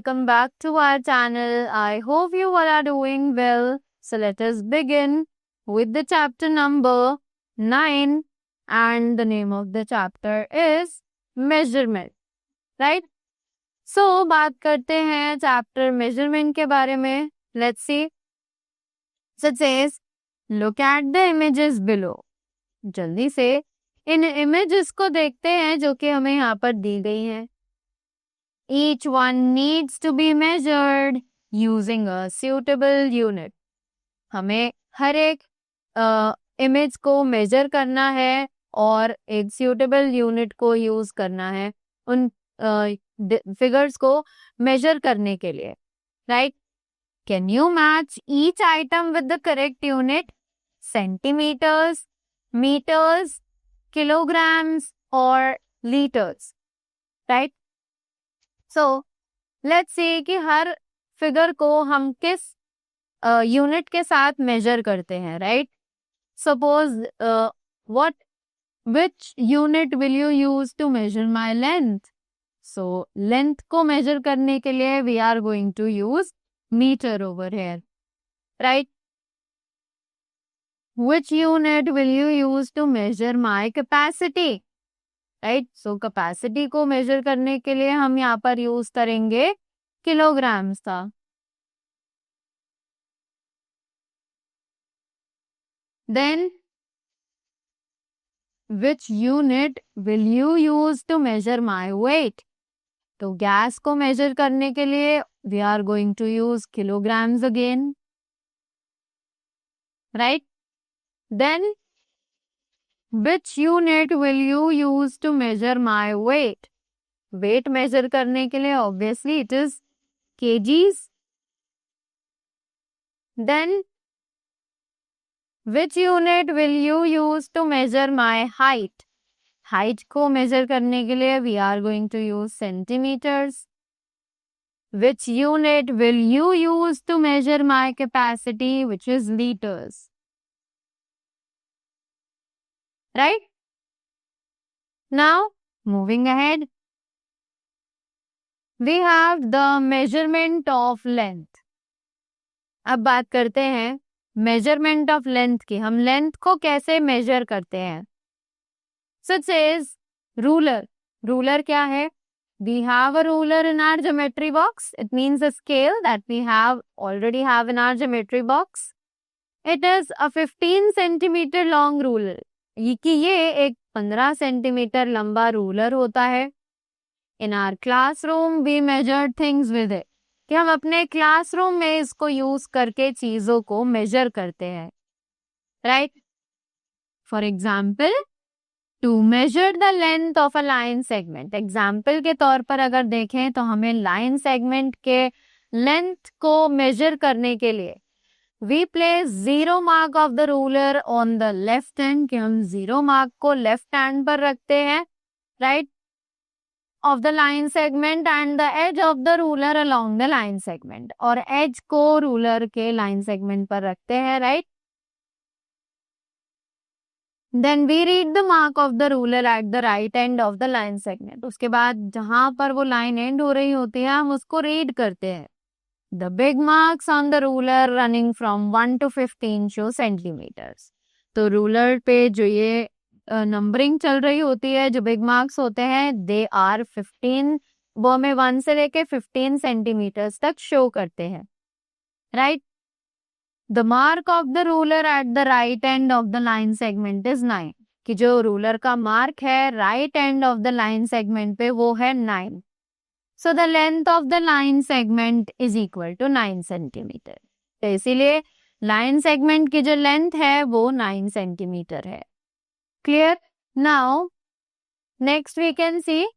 welcome back to our channel. I hope you all are doing well. So let us begin with the chapter number 9 and the name of the chapter is measurement. Right? So बात करते हैं chapter measurement के बारे में. Let's see. So it says, look at the images below. जल्दी से इन images को देखते हैं जो कि हमें यहाँ पर दी गई हैं. Each one needs to be measured using a suitable unit. हमें हर एक इमेज को मेजर करना है और एक suitable यूनिट को यूज करना है उन फिगर्स को मेजर करने के लिए. Right? Can you match each item with the correct unit? Centimeters, meters, kilograms or liters. Right? So, let's say कि हर फिगर को हम किस यूनिट के साथ मेजर करते हैं. Right? Suppose which unit will you use to measure my length? So, length को measure करने के लिए we are going to use meter over here. Right? Which unit will you use to measure my capacity? Right? So capacity को measure करने के लिए हम यहाँ पर यूज करेंगे किलोग्राम्स का. Then which unit will you use to measure my weight? तो गैस को मेजर करने के लिए we are going to use kilograms again. Right? Then Which unit will you use to measure my weight? Weight measure करने के लिए obviously it is kgs. Then which unit will you use to measure my height? Height को measure करने के लिए we are going to use centimeters. Which unit will you use to measure my capacity, which is liters? Right? Now, moving ahead, we have the measurement of length. अब बात करते हैं measurement of length की. हम length को कैसे measure करते हैं? So it says ruler. Ruler क्या है? We have a ruler in our geometry box. It means a scale that we already have in our geometry box. It is a 15 centimeter long ruler. ये एक 15 centimetre लंबा ruler होता है. In our classroom we measure things with it. कि हम अपने classroom में इसको यूज करके चीजों को मेजर करते हैं. Right? For example, to measure the length of a line segment. Example के तौर पर अगर देखें तो हमें लाइन सेगमेंट के लेंथ को मेजर करने के लिए We place 0 mark of the ruler on the left hand. कि हम 0 mark को left hand पर रखते हैं. Right? Of the line segment and the edge of the ruler along the line segment. और edge को ruler के line segment पर रखते हैं. Right? Then we read the mark of the ruler at the right end of the line segment. उसके बाद जहाँ पर वो line end हो रही होती है हम उसको read करते हैं. The big marks on the ruler running from 1 to 15 show centimeters. तो रूलर पे जो ये नंबरिंग चल रही होती है, जो बिग मार्क्स होते हैं, they are 15, वो हमें 1 से लेके 15 सेंटीमीटर्स तक शो करते हैं. Right? The mark of the ruler at the right end of the line segment is 9. कि जो रूलर का मार्क है right and of the line segment पे वो है 9. So the length of the line segment is equal to 9 centimeter. तो इसीलिए line segment की जो लेंथ है वो 9 सेंटीमीटर है. Clear? Now, next we can see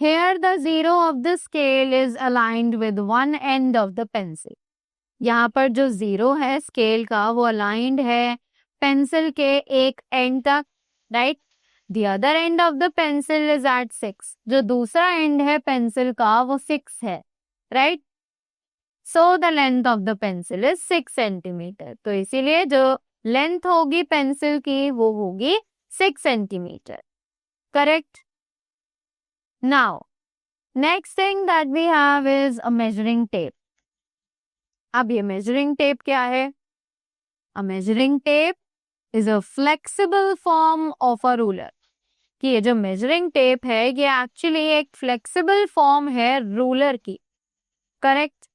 here the zero of the scale is aligned with one end of the pencil. यहाँ पर जो जीरो है स्केल का वो aligned है पेंसिल के एक एंड तक. Right? The other end of the pencil is at 6. जो दूसरा एंड है पेंसिल का वो 6 है. Right? So the length of the pencil is 6 centimeter. तो इसीलिए जो लेंथ होगी पेंसिल की वो होगी 6 centimeter. Correct? Now, next thing that we have is a measuring tape. अब ये मेजरिंग टेप क्या है? A measuring tape is a flexible form of a ruler. कि ये जो मेजरिंग टेप है ये एक्चुअली एक फ्लेक्सिबल फॉर्म है रूलर की. Correct.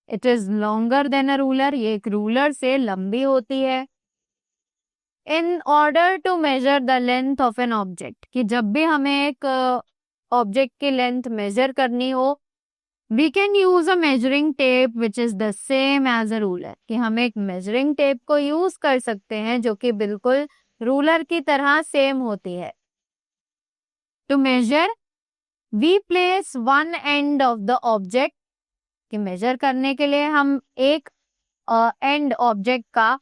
It is longer than a ruler. ये एक रूलर से लंबी होती है. In order to measure the length of an object, कि जब भी हमें एक ऑब्जेक्ट की लेंथ मेजर करनी हो, we can use a measuring tape which is the same as a ruler. कि हम एक मेजरिंग टेप को यूज कर सकते हैं जो कि बिल्कुल रूलर की तरह सेम होती है. To measure we place one end of the object. कि मेजर करने के लिए हम एक एंड ऑब्जेक्ट का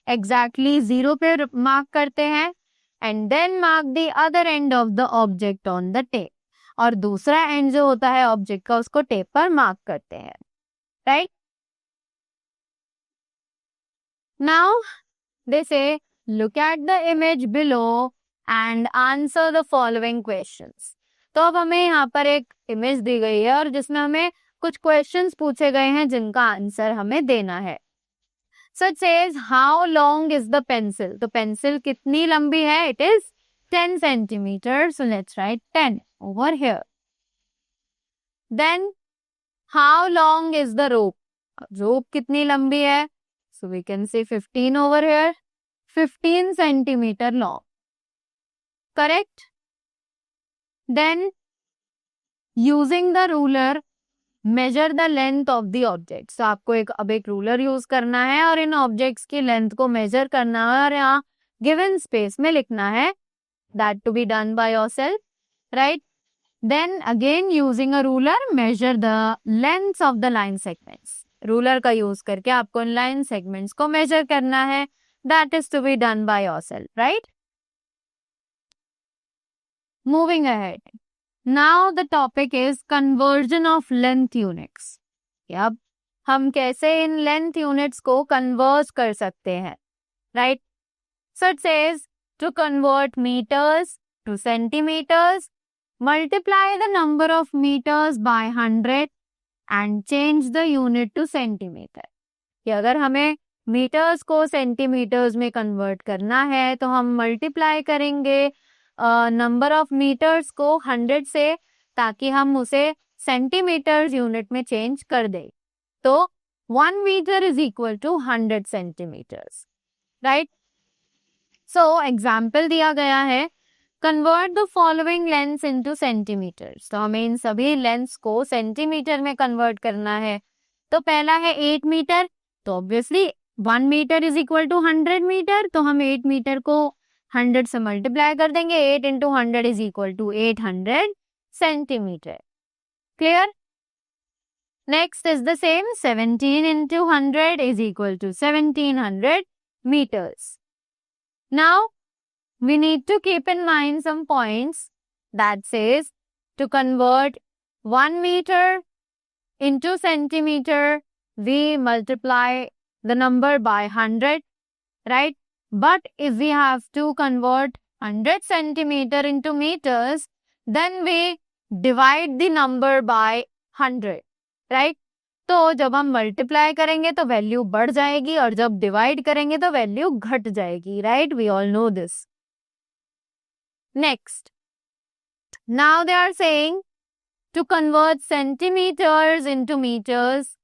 एग्जैक्टली 0 पे मार्क करते हैं, and then mark the other end of the object on the tape. और दूसरा एंड जो होता है ऑब्जेक्ट का उसको टेप पर मार्क करते हैं. राइट. नाउ दे से look at the image below and answer the following questions. तो अब हमें यहाँ पर एक इमेज दी गई है और जिसमें हमें कुछ क्वेश्चंस पूछे गए हैं जिनका आंसर हमें देना है. So it says how long is the pencil? तो पेंसिल कितनी लंबी है? It is 10 centimeters. So let's write 10 over here. Then how long is the rope? Rope कितनी लंबी है? So we can say 15 over here. 15 centimeter long. Correct? Then using the ruler measure the length of the object. आपको अब एक ruler use करना है और इन ऑब्जेक्ट्स की लेंथ को मेजर करना है और यहाँ गिवन स्पेस में लिखना है. That to be done by yourself. Right. Then again using a ruler measure the length of the line segments. Ruler का यूज करके आपको इन लाइन सेगमेंट्स को मेजर करना है. That is to be done by yourself. Right. Moving ahead. Now the topic is conversion of length units. अब हम कैसे इन लेंथ यूनिट्स को कन्वर्ट कर सकते हैं. Right. So it says to convert meters to centimeters, multiply the number of meters by 100 and change the unit to centimeter. कि अगर हमें मीटर्स को सेंटीमीटर्स में कन्वर्ट करना है तो हम मल्टीप्लाई करेंगे नंबर ऑफ मीटर्स को 100 से, ताकि हम उसे सेंटीमीटर्स यूनिट में चेंज कर दें. तो 1 metre is equal to 100 centimetres. Right. So example दिया गया है, convert the following lengths into centimetres. तो हमें इन सभी लेंथ्स को सेंटीमीटर में कन्वर्ट करना है. तो पहला है 8 मीटर. तो obviously 1 metre is equal to 100 metre. तो हम 8 मीटर को 100 से मल्टीप्लाई कर देंगे. 8 into 100 is equal to 800 centimetre. Clear. Next is the same. 17 into 100 is equal to 1700 meters. Now we need to keep in mind some points that says to convert 1 meter into centimeter, we multiply the number by 100, right? But if we have to convert 100 centimeter into meters, then we divide the number by 100, right? तो जब हम multiply करेंगे तो value बढ़ जाएगी और जब divide करेंगे तो वैल्यू घट जाएगी. Right. We all know this. Next. Now they are saying to convert centimetres into metres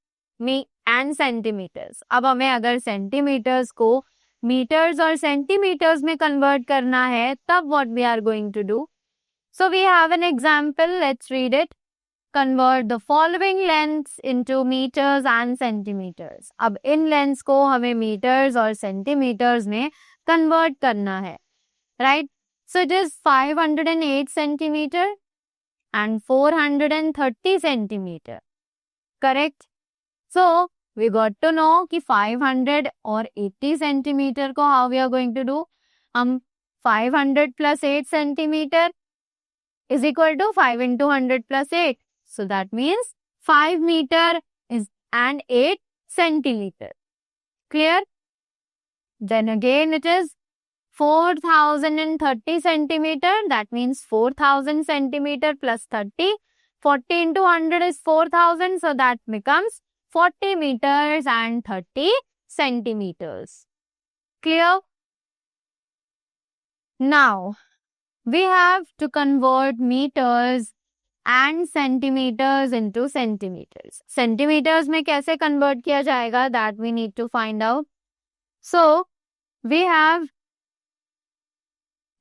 and centimetres. अब हमें अगर सेंटीमीटर्स को मीटर्स और सेंटीमीटर्स में कन्वर्ट करना है तब what we are going to do. So we have an example. Let's read it. Convert the following lengths into meters and centimeters. अब इन लेंथ्स को हमें मीटर्स और सेंटीमीटर्स में कन्वर्ट करना है. Right. So it is 508 centimetre and 430 centimetre. Correct. So we got to know कि 500 और 80 centimetre को how we are going to do. हम 500 plus 8 centimetre is equal to 5 into 100 plus 8. So that means 5 meter is and 8 centimeter. Clear? Then again it is 4030 centimeter. That means 4000 centimeter plus 30. 40 into 100 is 4000, so that becomes 40 meters and 30 centimeters. Clear? Now, we have to convert meters and centimeters into centimeters. Centimeters में कैसे convert किया जाएगा, that we need to find out. So, we have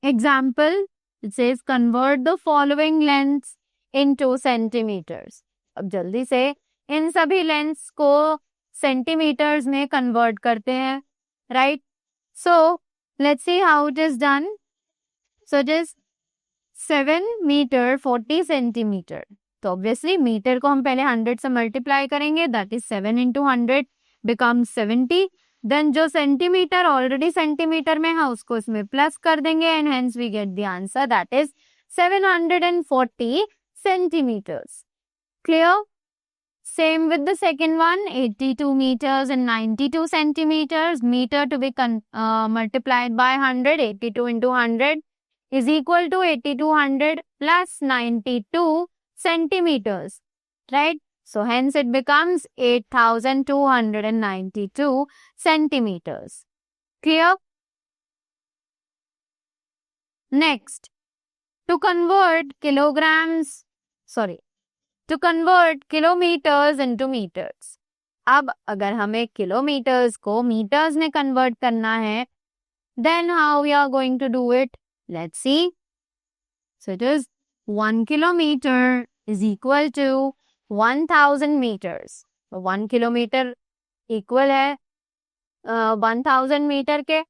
example. It says convert the following lengths into centimeters. अब जल्दी से इन सभी lengths को centimetres में कन्वर्ट करते हैं, right? So let's see how it is done. So it is 7 metre 40 centimetre. तो obviously metre को हम पहले 100 से मल्टीप्लाई करेंगे, that is 7 into 100 becomes 70. Then जो सेंटीमीटर ऑलरेडी सेंटीमीटर में है उसको इसमें प्लस कर देंगे and hence we get the answer, that is 740 centimeters. Clear? Same with the second one, 82 meters and 92 centimeters. Meter to be multiplied by 100. 82 into 100 is equal to 8200 plus 92 centimeters. Right? So hence it becomes 8292 centimeters. Clear? Next, to convert kilometers into meters. अब अगर हमें kilometres को metres में convert करना है, then how we are going to do it? Let's see. So it is 1 kilometer is equal to 1000 meters. 1 kilometer equal है 1000 meter के.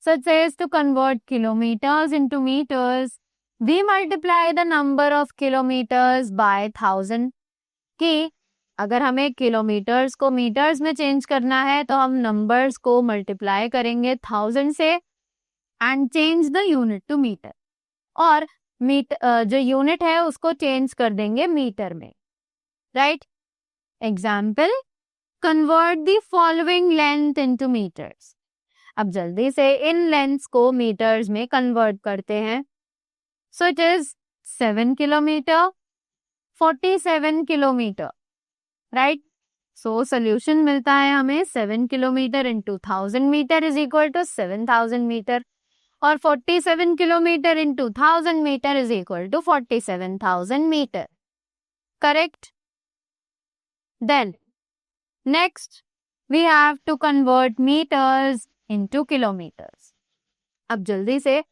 So it says to convert kilometers into meters, we multiply the number of kilometers by 1000. कि अगर हमें kilometres को metres में change करना है तो हम नंबर्स को मल्टीप्लाई करेंगे 1000 से and change the unit to metre, और जो यूनिट है उसको चेंज कर देंगे मीटर में, right? Example, convert the following length into metres. अब जल्दी से इन लेंथ्स को मीटर्स में कन्वर्ट करते हैं. So it is 7 kilometre 47 kilometre, right? So solution मिलता है हमें 7 kilometre into 1000 metre is equal to 7000 metre, और 47 kilometre into 1000 metre is equal to 47,000 metre. Correct? Then next we have to convert metres into kilometres. अब जल्दी से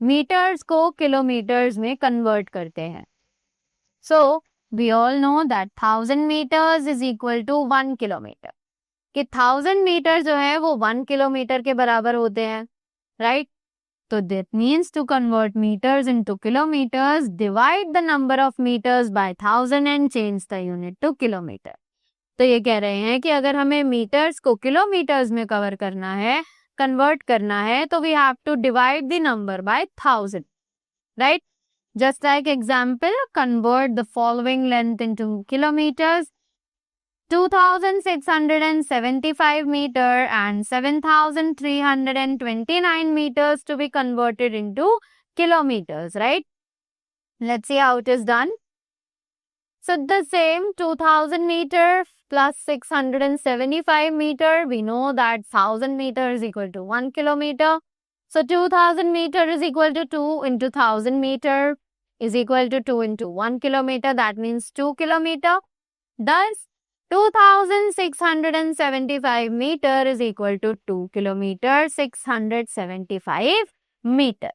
metres को kilometres में convert करते हैं. So we all know that 1000 metres is equal to 1 kilometre. कि 1000 metre जो है वो 1 किलोमीटर के बराबर होते हैं, राइट? तो that means to convert metres into kilometres, divide the number of metres by 1000 and change the unit to kilometre. तो ये कह रहे हैं कि अगर हमें मीटर्स को किलोमीटर्स में कवर करना है, कन्वर्ट करना है, तो we have to divide the number by 1000, right? Just like example, convert the following length into kilometres. 2675 meter and 7329 meters to be converted into kilometers, right? Let's see how it is done. So the same 2000 meter plus 675 meter, we know that 1000 meter is equal to 1 kilometer. So 2000 meter is equal to 2 into 1000 meter is equal to 2 into 1 kilometer. That means 2 kilometer. Thus, 2675 meter is equal to 2 kilometer 675 meter,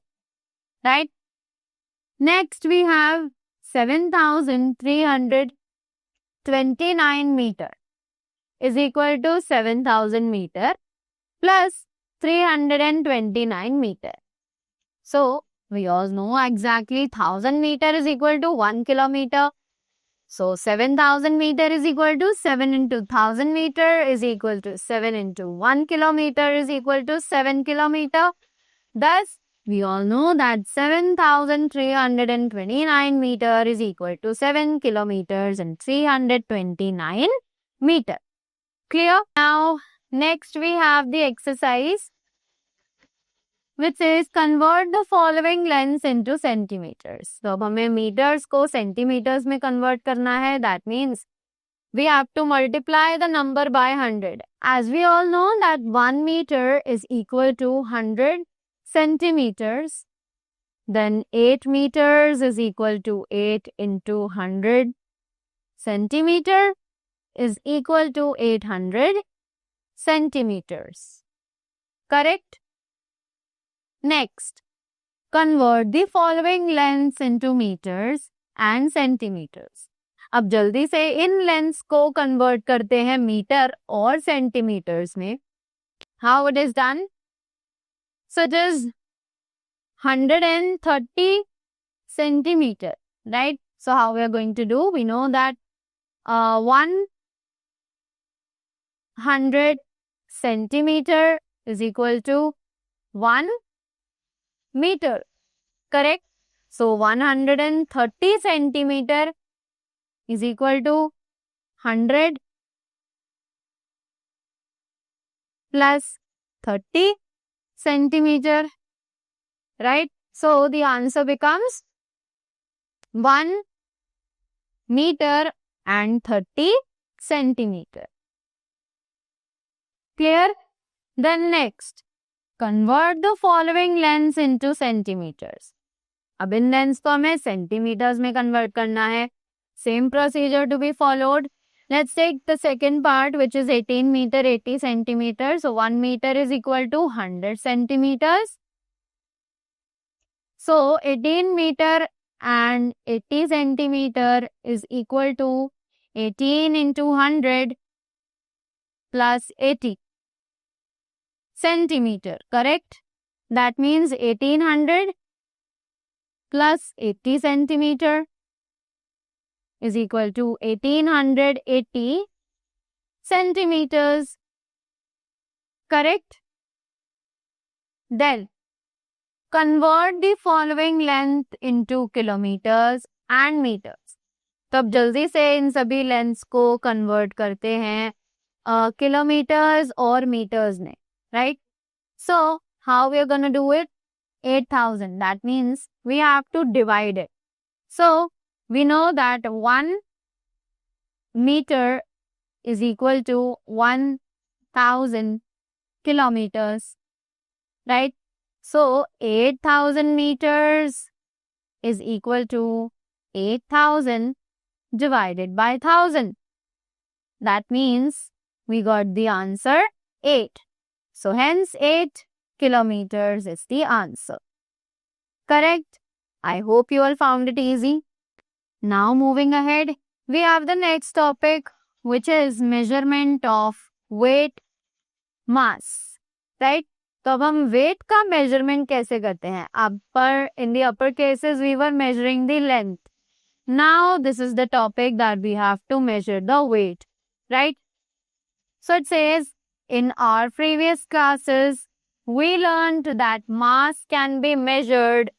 right? Next we have 7329 meter is equal to 7000 meter plus 329 meter. So we all know exactly 1000 meter is equal to 1 kilometer. So 7000 meter is equal to 7 into 1000 meter is equal to 7 into 1 kilometer is equal to 7 kilometer. Thus, we all know that 7329 meter is equal to 7 kilometers and 329 meter. Clear? Now, next we have the exercise. which says convert the following lengths into centimeters. तो अब हमें meters को centimeters में convert करना है. That means we have to multiply the number by 100. As we all know that 1 meter is equal to 100 centimeters. Then 8 meters is equal to 8 into 100. Centimeter is equal to 800 centimeters. Correct? Next, convert the following lengths into meters and centimeters. अब जल्दी से इन lengths को convert करते हैं metre और centimetres में. How it is done? So it is 130 centimeter, right? So how we are going to do? We know that 100 centimeter is equal to 1 meter, correct? So 130 centimeter is equal to 100 plus 30 centimeter, right? So the answer becomes 1 meter and 30 centimeter. Clear? Then next, convert the following lengths into centimeters. अब इन lengths को हमें centimetres में convert करना है. Same procedure to be followed. Let's take the second part, which is 18 meter 80 centimeters. So 1 meter is equal to 100 centimeters. So 18 meter and 80 centimeter is equal to 18 into 100 plus 80 centimeter, correct? That means 1800 plus 80 centimeter is equal to 1880 centimeters, correct? Then convert the following length into kilometers and meters. तो अब जल्दी से इन सभी lengths को convert करते हैं kilometres और metres में, right? So how we are going to do it? 8,000. That means we have to divide it. So we know that 1 meter is equal to 1,000 kilometers, right? So 8,000 meters is equal to 8,000 divided by 1,000. That means we got the answer 8. So hence 8 kilometers is the answer. Correct? I hope you all found it easy. Now moving ahead, we have the next topic, which is measurement of weight, mass, right? तो अब हम weight का measurement कैसे करते हैं? In the upper cases, we were measuring the length. Now this is the topic that we have to measure the weight, right? So it says, in our previous classes, we learned that mass can be measured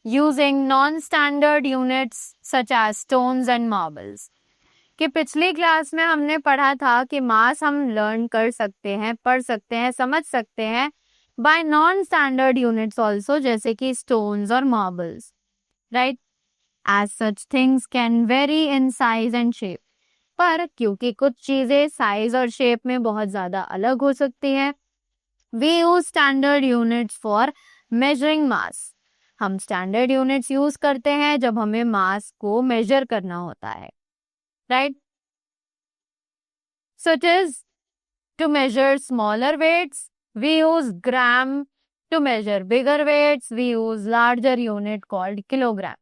using non-standard units such as stones and marbles. कि पिछली class में हमने पढ़ा था कि मास हम learn कर सकते हैं, पढ़ सकते हैं, समझ सकते हैं by non-standard units also, जैसे कि stones और marbles, right? As such things can vary in size and shape. पर क्योंकि कुछ चीजें साइज और शेप में बहुत ज्यादा अलग हो सकती है, we use standard units for measuring mass. हम स्टैंडर्ड यूनिट्स यूज करते हैं जब हमें मास को मेजर करना होता है, right? So it is to measure smaller weights, we use gram. To measure bigger weights, we use larger unit called kilogram.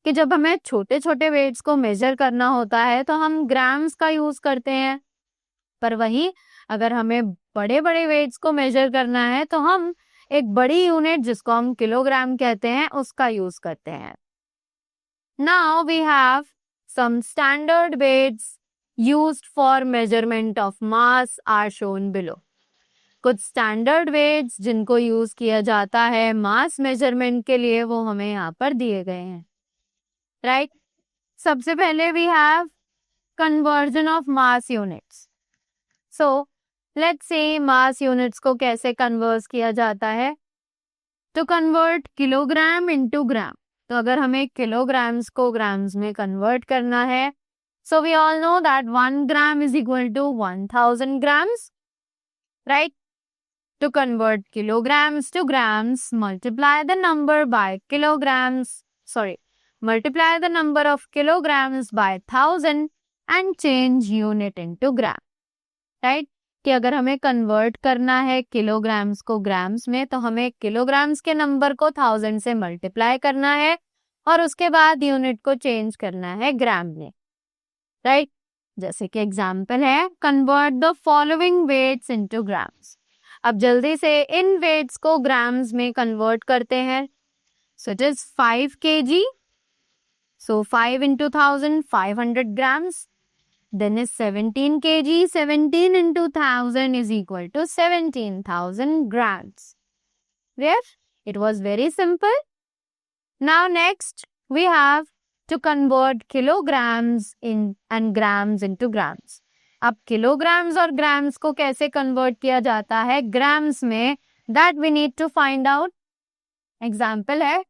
कि जब हमें छोटे छोटे वेट्स को मेजर करना होता है तो हम ग्राम्स का यूज करते हैं, पर वही अगर हमें बड़े बड़े वेट्स को मेजर करना है तो हम एक बड़ी यूनिट जिसको हम किलोग्राम कहते हैं उसका यूज करते हैं. Now we have some standard weights used for measurement of mass are shown below. कुछ स्टैंडर्ड वेट्स जिनको यूज किया जाता है मास मेजरमेंट के लिए वो हमें यहाँ पर दिए गए हैं, राइट? सबसे पहले we have conversion of mass units. So let's say mass units को कैसे कन्वर्ट किया जाता है. To convert kilogram into gram, तो अगर हमें किलोग्राम्स को ग्राम्स में कन्वर्ट करना है, so we all know that 1 gram is equal to 1000 grams, right? To convert kilograms to grams, multiply the number by kilograms, multiply the number of kilograms by 1000 and change unit into gram, right? कि अगर हमें convert करना है kilograms को grams में, तो हमें kilograms के नंबर को 1000 से मल्टीप्लाई करना है और उसके बाद यूनिट को चेंज करना है ग्राम में, राइट? जैसे कि एग्जाम्पल है, convert the following weights into grams. अब जल्दी से इन वेट्स को ग्राम्स में कन्वर्ट करते हैं। So it is 5 kg, so 5 into 1000, 500 grams. Then is 17 kg, 17 into 1000 is equal to 17,000 grams. There, it was very simple. Now next, we have to convert kilograms and grams into grams. अब kilograms और grams को कैसे convert किया जाता है grams में, that we need to find out. Example है,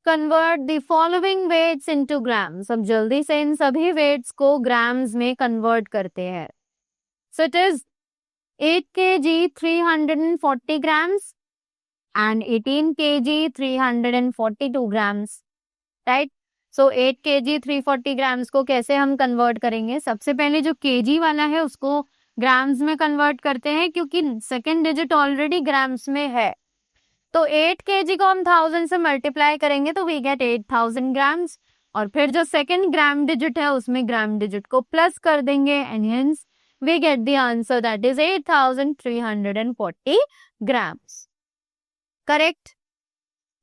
convert the following weights into grams. अब जल्दी से इन सभी weights को grams में convert करते हैं. So it is 8 kg 340 grams and 18 kg 342 grams, right? So 8 kg 340 grams को कैसे हम convert करेंगे? सबसे पहले जो kg वाला है उसको grams में convert करते हैं, क्योंकि second digit already grams में है. तो 8 kg को हम 1000 से मल्टीप्लाई करेंगे तो वी गेट 8000 ग्राम्स, और फिर जो सेकंड ग्राम डिजिट है उसमें ग्राम डिजिट को प्लस कर देंगे and hence we get the answer that is 8340 grams. Correct.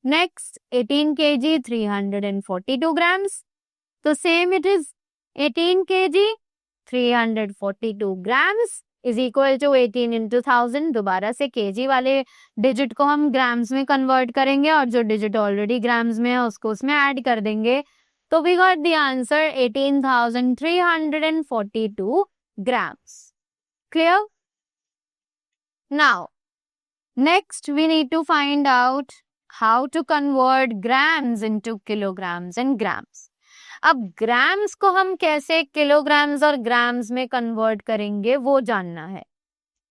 Next 18 kg 342 grams, तो same it is 18 kg 342 grams is equal to 18 into 1000. दोबारा से केजी वाले डिजिट को हम ग्राम्स में कन्वर्ट करेंगे और जो डिजिट ऑलरेडी ग्राम्स में है उसको उसमें ऐड कर देंगे, तो we got the answer 18,342 grams. Clear? Now next we need to find out how to convert grams into kilograms and grams. अब ग्राम्स को हम कैसे किलोग्राम्स और ग्राम्स में कन्वर्ट करेंगे वो जानना है.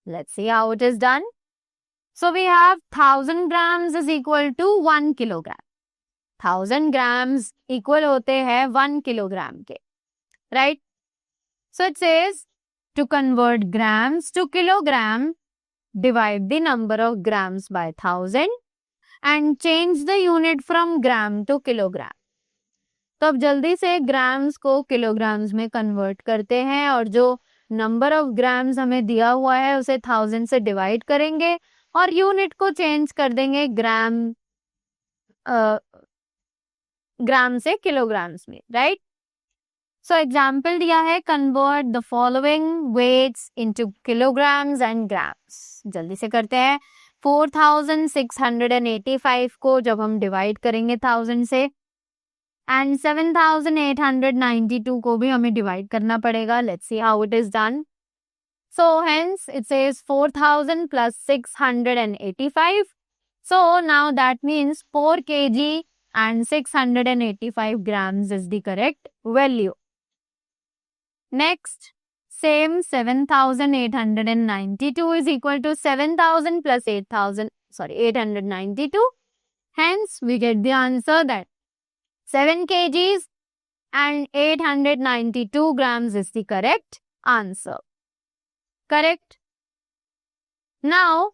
Let's see how it is done. So we have 1000 grams is equal to 1 kilogram. 1000 grams equal होते हैं 1 किलोग्राम के, right? So it says to convert grams to kilogram, divide the number of grams by 1000 and change the unit from gram to kilogram. तो अब जल्दी से grams को kilograms में convert करते हैं और जो नंबर ऑफ ग्राम्स हमें दिया हुआ है उसे 1000 से डिवाइड करेंगे और यूनिट को चेंज कर देंगे ग्राम से किलोग्राम्स में, राइट? सो एग्जाम्पल दिया है, convert the following weights into kilograms and grams. जल्दी से करते हैं. 4685 को जब हम डिवाइड करेंगे 1000 से, एंड 7892 को भी हमें डिवाइड करना पड़ेगा. Let's see how it is done. So hence it says 4000 plus 685. So now that means 4 kg and 685 grams is the correct value. Next, same 7892 is equal to 7000 plus 892. Hence we get the answer that 7 kgs and 892 grams is the correct answer. Correct? Now,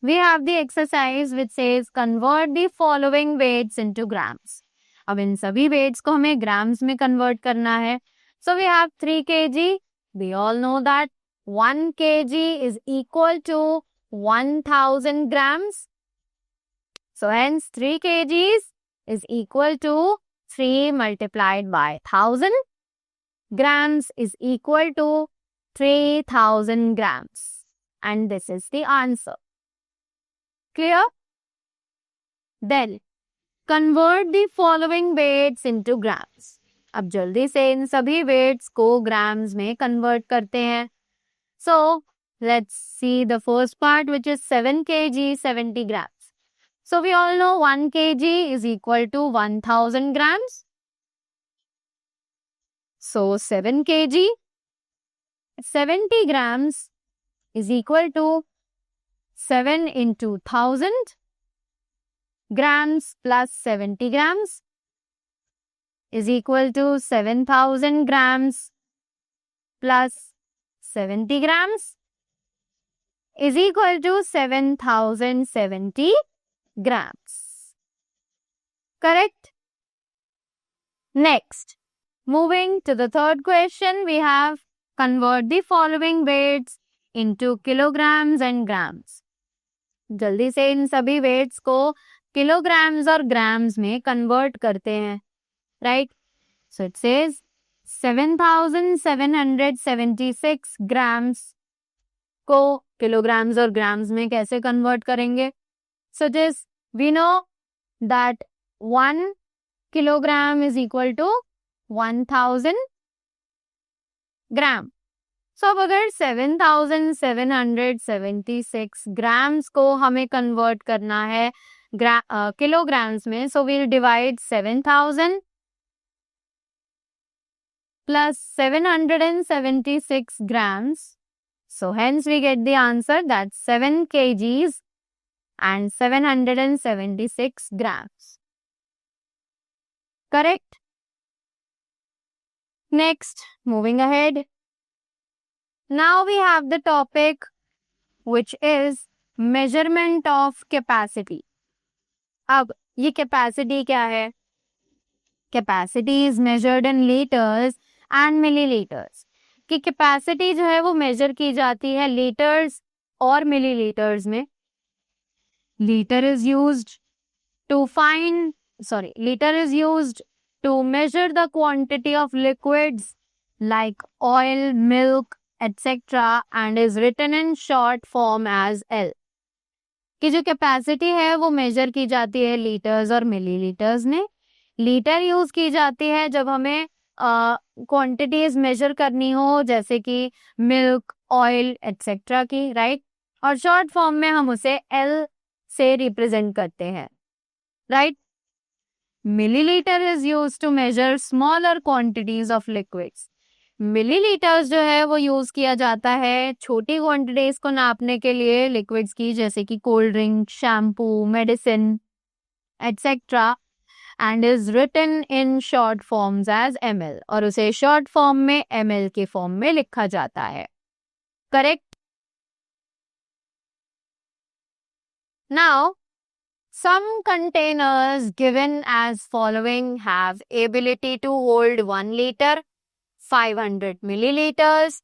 we have the exercise which says convert the following weights into grams. अब इन सभी weights को हमें grams में convert करना है. So we have 3 kg. We all know that 1 kg is equal to 1000 grams. So hence 3 kgs is equal to 3 multiplied by 1000. Grams is equal to 3000 grams. And this is the answer. Clear? Then, convert the following weights into grams. अब जल्दी से इन सभी weights को grams में convert करते हैं. So, let's see the first part which is 7 kg 70 grams. So we all know 1 kg is equal to 1000 grams. So 7 kg, 70 grams is equal to 7 into 1000 grams plus 70 grams is equal to 7000 grams plus 70 grams is equal to 7070 grams. Correct? Next, moving to the third question, we have convert the following weights into kilograms and grams. जल्दी से इन सभी weights को kilograms और grams में convert करते हैं, right? So it says 7776 grams को kilograms और ग्राम्स में कैसे कन्वर्ट करेंगे? So just we know that 1 kilogram is equal to 1000 gram. So अब अगर 7776 ग्राम्स को हमें कन्वर्ट करना है किलोग्राम्स में, so we'll divide 7000 plus 776 grams. So hence we get the answer that 7 kgs and 776 grams. Correct? Next, moving ahead. Now we have the topic which is measurement of capacity. अब ये capacity क्या है? Capacity is measured in liters and milliliters. कि capacity जो है वो measure की जाती है liters और milliliters में. Liter is used to measure the quantity of liquids like oil, milk, etc. and is written in short form as L. कि जो capacity है वो measure की जाती है liters और milliliters में. लीटर यूज की जाती है जब हमें क्वांटिटीज मेजर करनी हो, जैसे कि मिल्क, ऑयल एटसेट्रा की, राइट? और शॉर्ट फॉर्म में हम उसे एल से रिप्रेजेंट करते हैं, right? Millilitre is use to measure smaller quantities of liquids. Millilitres जो है वो यूज किया जाता है छोटी क्वांटिटीज को नापने के लिए लिक्विड्स की, जैसे कि cold drink, shampoo, medicine etcetera, and is written in short forms as ml. और उसे short form में ml के form में लिखा जाता है. Correct? Now, some containers given as following have ability to hold 1 liter, 500 milliliters,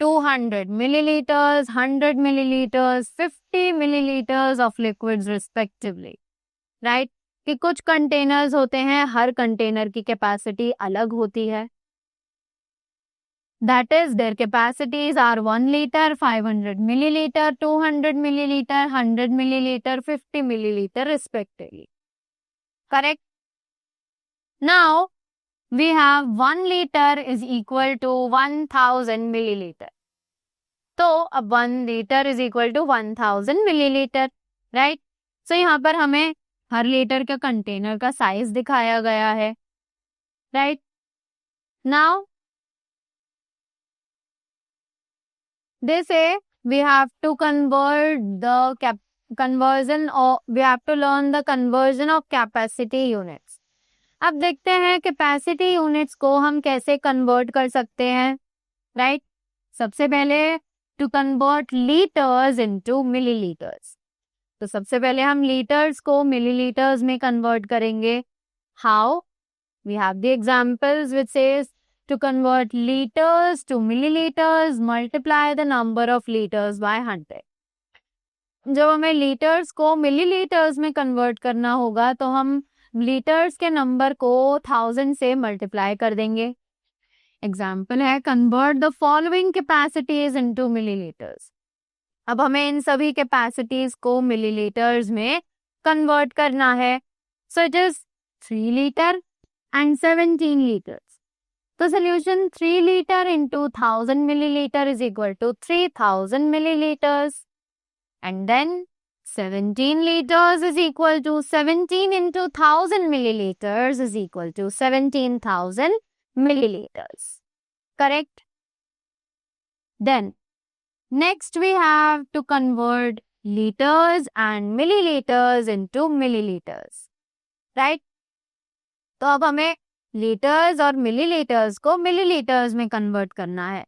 200 milliliters, 100 milliliters, 50 milliliters of liquids respectively. Right? कि कुछ कंटेनर्स होते हैं, हर कंटेनर की कैपेसिटी अलग होती है. That is their capacities are 1 litre, 500 millilitre, 200 millilitre, 100 millilitre, 50 millilitre respectively. Correct? Now we have 1 litre is equal to 1000 millilitre. तो अब 1 litre is equal to 1000 millilitre, right? So यहाँ पर हमें हर लीटर का कंटेनर का साइज दिखाया गया है, right? Now they say we have to convert the conversion और we have to learn the conversion of capacity units. अब देखते हैं कैपेसिटी यूनिट्स को हम कैसे कन्वर्ट कर सकते हैं, राइट? सबसे पहले to convert litres into millilitres. तो सबसे पहले हम लीटर्स को मिलीलीटर्स में कन्वर्ट करेंगे. How? We have the examples which says to convert litres to millilitres multiply the number of litres by 100. जब हमें लीटर्स को मिलीलीटर्स में कन्वर्ट करना होगा तो हम लीटर्स के नंबर को 1000 से मल्टीप्लाई कर देंगे. एग्जाम्पल है convert the following capacities into millilitres. अब हमें इन सभी कैपेसिटीज को मिलीलीटर्स में कन्वर्ट करना है. So it is 3 litre and 17 litres. तो solution 3 litre into 1000 millilitre is equal to 3000 millilitres and then 17 liters is equal to 17 into 1000 milliliters is equal to 17,000 milliliters. Correct? Then next we have to convert liters and milliliters into milliliters. Right? तो अब हमें liters और milliliters को milliliters में convert करना है.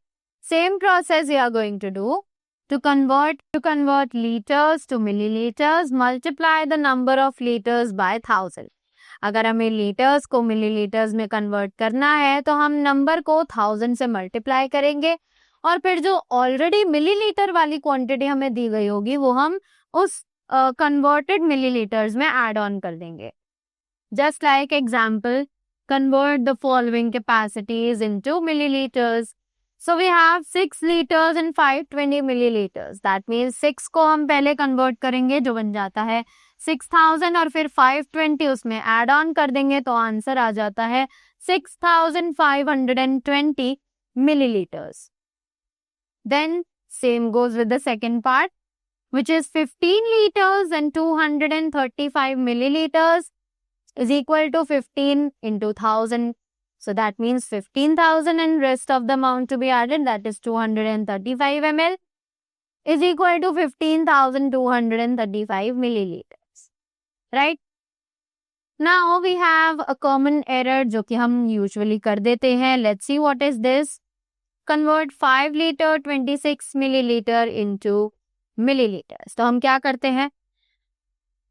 Same process we are going to do. To convert liters to milliliters, multiply the number of liters by 1000. अगर हमें liters को milliliters में convert करना है तो हम number को 1000 से multiply करेंगे और फिर जो already milliliter वाली quantity हमें दी गई होगी वो हम उस converted milliliters में add on कर देंगे. Just like example, convert the following capacities into milliliters. So we have 6 liters and 520 milliliters. That means 6 को हम पहले convert करेंगे जो बन जाता है 6000 और फिर 520 उसमें add on कर देंगे तो आंसर आ जाता है 6520 milliliters. Then same goes with the second part, which is 15 liters and 235 milliliters is equal to 15 into 1000. So that means 15,000 and rest of the amount to be added, that is 235 ml, is equal to 15,235 milliliters. Right? Now we have a common error जो कि हम usually कर देते हैं. Let's see what is this. Convert 5 liter 26 milliliter into milliliters. तो हम क्या करते हैं?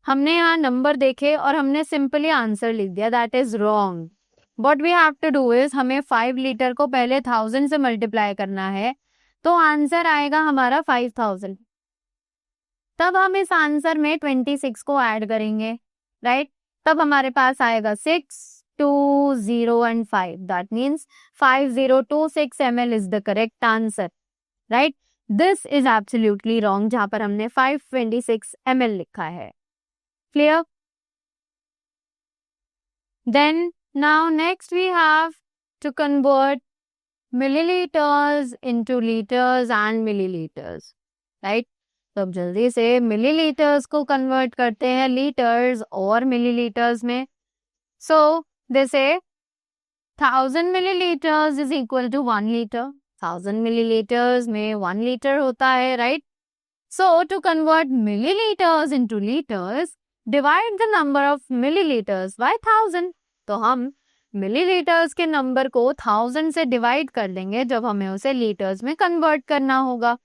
हमने यहाँ नंबर देखे और हमने सिंपली आंसर लिख दिया. That is wrong. What we have to do is हमें 5 लीटर को पहले 1000 से मल्टीप्लाई करना है तो आंसर आएगा हमारा 5000. तब हम इस आंसर में 26 को ऐड करेंगे. राइट? तब हमारे पास आएगा 6, 2, 0 and 5. That means 5026 ml is the correct answer. Right? This is absolutely wrong जहाँ पर हमने 526 ml लिखा है. Clear? Then now next we have to convert milliliters into liters and milliliters. Right? तो अब जल्दी से milliliters को convert करते हैं liters और milliliters में. So they say 1000 milliliters is equal to 1 liter. 1000 milliliters में 1 liter होता है. Right? So to convert milliliters into liters, divide the number of milliliters by 1000. तो हम milliliters के नंबर को 1000 से डिवाइड कर देंगे जब हमें उसे लीटर्स में कन्वर्ट करना होगा.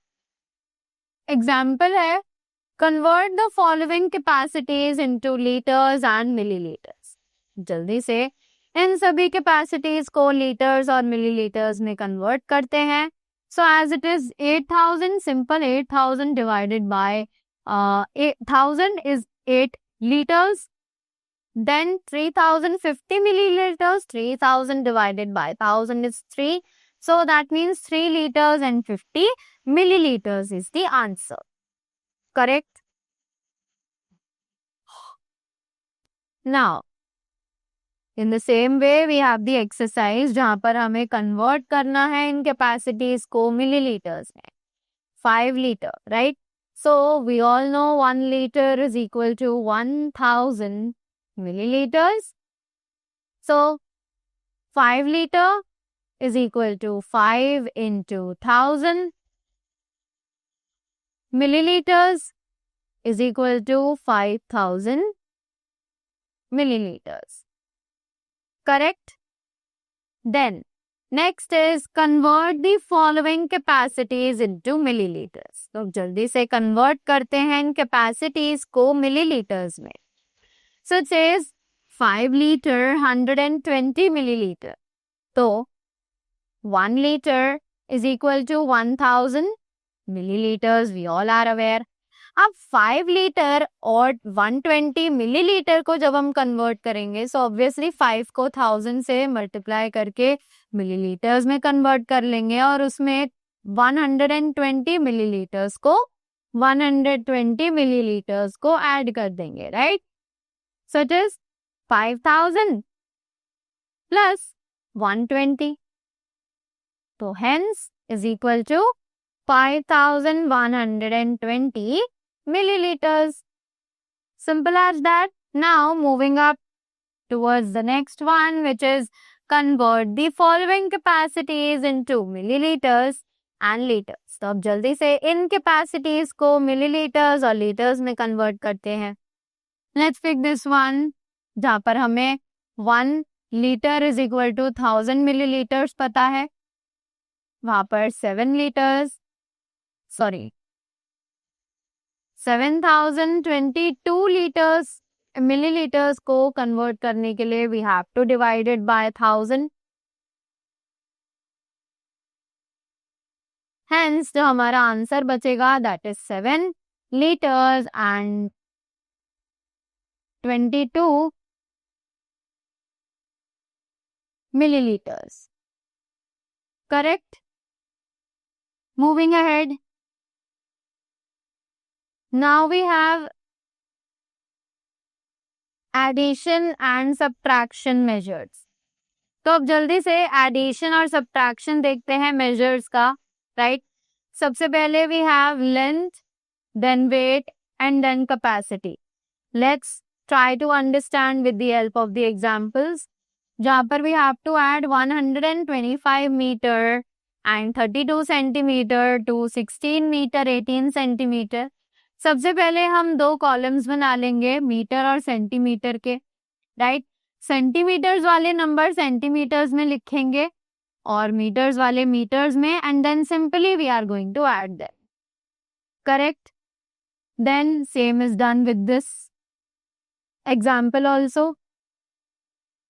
एग्जाम्पल है, convert the following capacities into liters and milliliters. जल्दी से इन सभी कैपेसिटीज को लीटर्स और मिलीलीटर्स में कन्वर्ट करते हैं. So as it is 8000, simple 8000 divided by 1000 is 8 liters. Then 3050 milliliters, 3000 divided by 1000 is 3. So that means 3 liters and 50 milliliters is the answer. Correct? Now, in the same way, we have the exercise जहाँ पर हमें convert करना है इन capacities को milliliters में. 5 liter, right? So we all know 1 liter is equal to 1000 milliliters. So 5 liter is equal to 5 into 1000. Milliliters is equal to 5000 milliliters. Correct? Then next is convert the following capacities into milliliters. तो जल्दी से convert करते हैं इन capacities को milliliters में. So it says 5 liter 120 milliliter. तो 1 liter is equal to 1000 milliliters. We all are aware. अब 5 litre और 120 मिलीलीटर को जब हम कन्वर्ट करेंगे सो ऑब्वियसली 5 को 1000 से मल्टीप्लाई करके मिलीलीटर्स में कन्वर्ट कर लेंगे और उसमें 120 मिलीलीटर्स को 120 मिलीलीटर्स को ऐड कर देंगे. Right? So it is 5000 plus 120. तो hence is equal to 5120 milliliters. Simple as that. Now moving up towards the next one, which is convert the following capacities into milliliters and liters. तो अब जल्दी से इन capacities को milliliters और liters में convert करते हैं. Let's pick this one, जहाँ पर हमें 1 liter is equal to 1000 milliliters पता है. वहाँ पर 7022 liters milliliters को convert करने के लिए we have to divide it by 1000. Hence जो हमारा आंसर बचेगा that is 7 liters and 22 milliliters. Correct? Moving ahead. Now we have addition and subtraction measures. तो अब जल्दी से addition और subtraction देखते हैं measures का, right? सबसे पहले we have length, then weight and then capacity. Let's try to understand with the help of the examples. जहाँ पर we have to add 125 meter and 32 centimeter to 16 meter 18 centimeter. सबसे पहले हम दो कॉलम्स बना लेंगे मीटर और सेंटीमीटर के, राइट? सेंटीमीटर्स वाले नंबर सेंटीमीटर्स में लिखेंगे और मीटर्स वाले मीटर्स में, and then simply we are going to add them. Correct? Then same is done with this example also.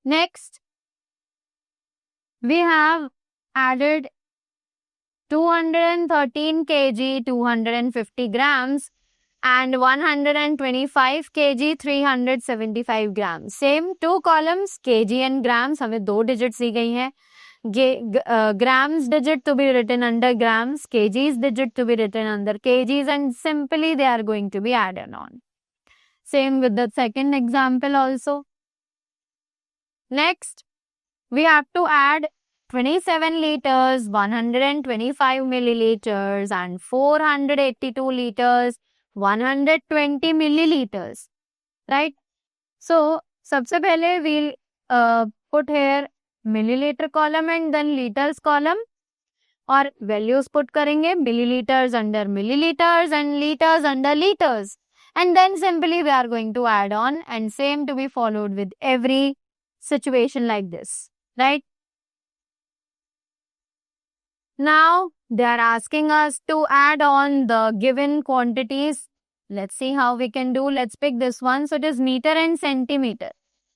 Next we have added 213 kg 250 grams and 125 kg 375 grams. Same two columns, kg and grams. हमें दो digits दी गई हैं. Grams digit to be written under grams, kgs digit to be written under kgs, and simply they are going to be added on. Same with the second example also. Next, we have to add 27 liters, 125 milliliters and 482 liters, 120 milliliters, right? So, सबसे पहले we'll put here milliliter column and then liters column, और values put करेंगे milliliters under milliliters and liters under liters, and then simply we are going to add on, and same to be followed with every situation like this, right? Now they are asking us to add on the given quantities. Let's see how we can do. Let's pick this one. So it is meter and centimeter.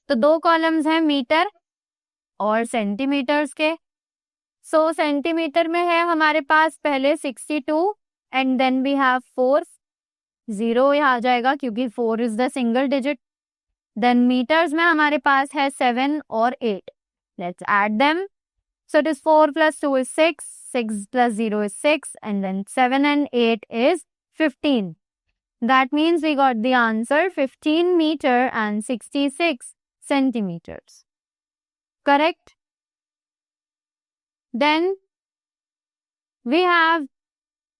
तो दो columns हैं meter और centimeters के. So centimeter में है हमारे पास पहले 62 and then we have 4. 0 यहाँ आ जाएगा क्योंकि 4 is the single digit. Then meters में हमारे पास है 7 और 8. Let's add them. So it is 4 plus 2 is 6. 6 plus 0 is 6, and then 7 and 8 is 15. That means we got the answer 15 meter and 66 centimeters. Correct? Then we have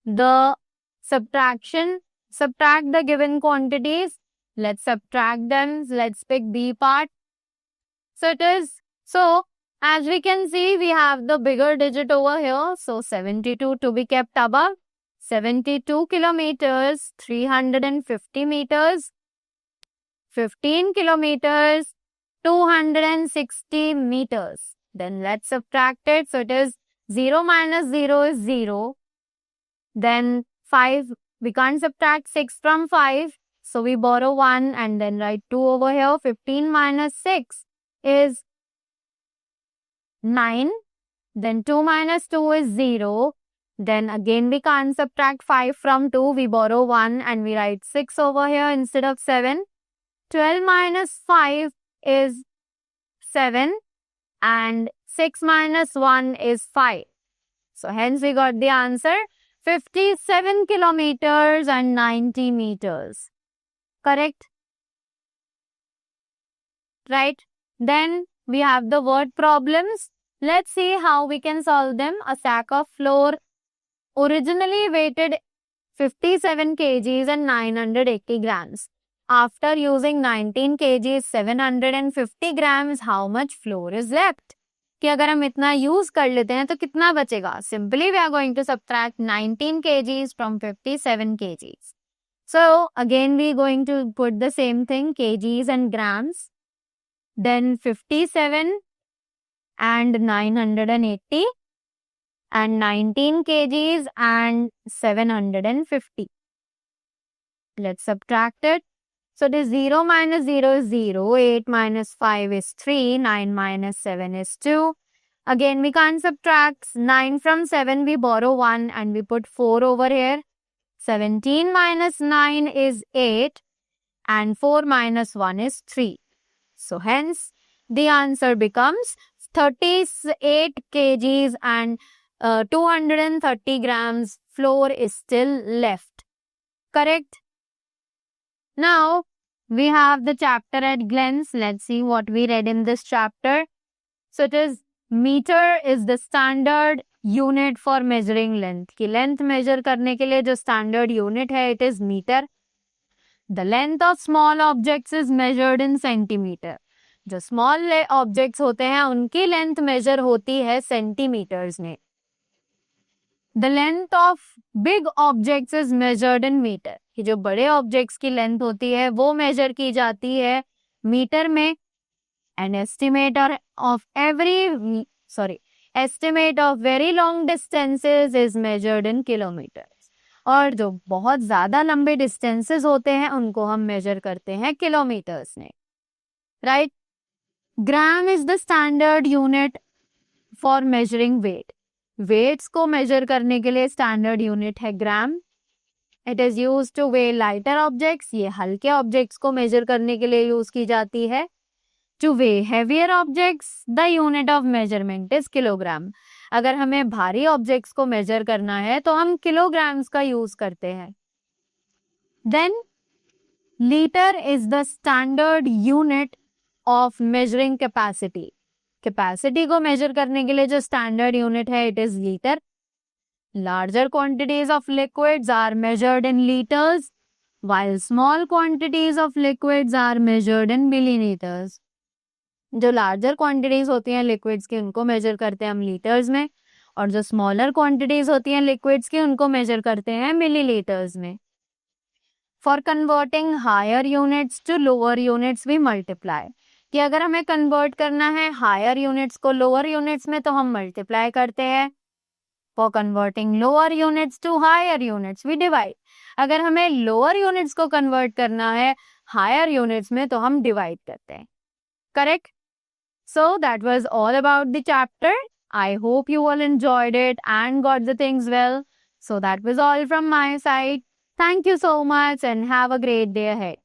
the subtraction. Subtract the given quantities. Let's subtract them. Let's pick B part. So as we can see, we have the bigger digit over here. So 72 to be kept above. 72 kilometers, 350 meters, 15 kilometers, 260 meters. Then let's subtract it. So it is 0 minus 0 is 0. Then 5, we can't subtract 6 from 5. So we borrow 1 and then write 2 over here. 15 minus 6 is 9. Then 2 minus 2 is 0. Then again we can't subtract 5 from 2. We borrow 1 and we write 6 over here instead of 7. 12 minus 5 is 7. And 6 minus 1 is 5. So hence we got the answer 57 kilometers and 90 meters. Correct? Right? Then we have the word problems. Let's see how we can solve them. A sack of flour originally weighted 57 kgs and 980 grams. after using 19 kgs 750 grams, how much flour is left? कि अगर हम इतना use कर लेते हैं तो कितना बचेगा? Simply we are going to subtract 19 kgs from 57 kgs. So again we going to put the same thing, kgs and grams. Then 57 and 980 and 19 kgs and 750. Let's subtract it. So it is 0 minus 0 is 0, 8 minus 5 is 3, 9 minus 7 is 2. Again we can't subtract 9 from 7, we borrow 1 and we put 4 over here. 17 minus 9 is 8 and 4 minus 1 is 3. So hence the answer becomes 38 kgs and 230 grams flour is still left. Correct? Now we have the chapter at glance. Let's see what we read in this chapter. So it is meter is the standard unit for measuring length. कि length measure करने के लिए जो standard unit है, it is meter. The length of small objects is measured in centimeter. जो small objects होते हैं उनकी length measure होती है centimeters में. The length of big objects is measured in meter. कि जो बड़े objects की length होती है वो measure की जाती है मीटर में. An estimate of very long distances is measured in kilometers. और जो बहुत ज़्यादा लंबे distances होते हैं उनको हम measure करते हैं kilometers में. Right? Gram is the standard unit for measuring weight. Weights को measure करने के लिए standard unit है gram. It is used to weigh lighter objects. ये हल्के objects को measure करने के लिए use की जाती है. To weigh heavier objects, the unit of measurement is kilogram. अगर हमें भारी objects को measure करना है तो हम kilograms का use करते हैं. Then, liter is the standard unit of measuring capacity. Capacity को measure करने के लिए जो standard unit है, it is liter. Larger quantities of liquids are measured in liters, while small quantities of liquids are measured in milliliters. जो larger quantities होती हैं liquids की उनको measure करते हैं हम liters में, और जो smaller quantities होती हैं liquids की उनको measure करते हैं milliliters में. For converting higher units to lower units we multiply. कि अगर हमें convert करना है higher units को lower units में तो हम multiply करते हैं. For converting lower units to higher units we divide. अगर हमें lower units को convert करना है higher units में तो हम divide करते हैं. Correct? So that was all about the chapter. I hope you all enjoyed it and got the things well. So that was all from my side. Thank you so much and have a great day ahead.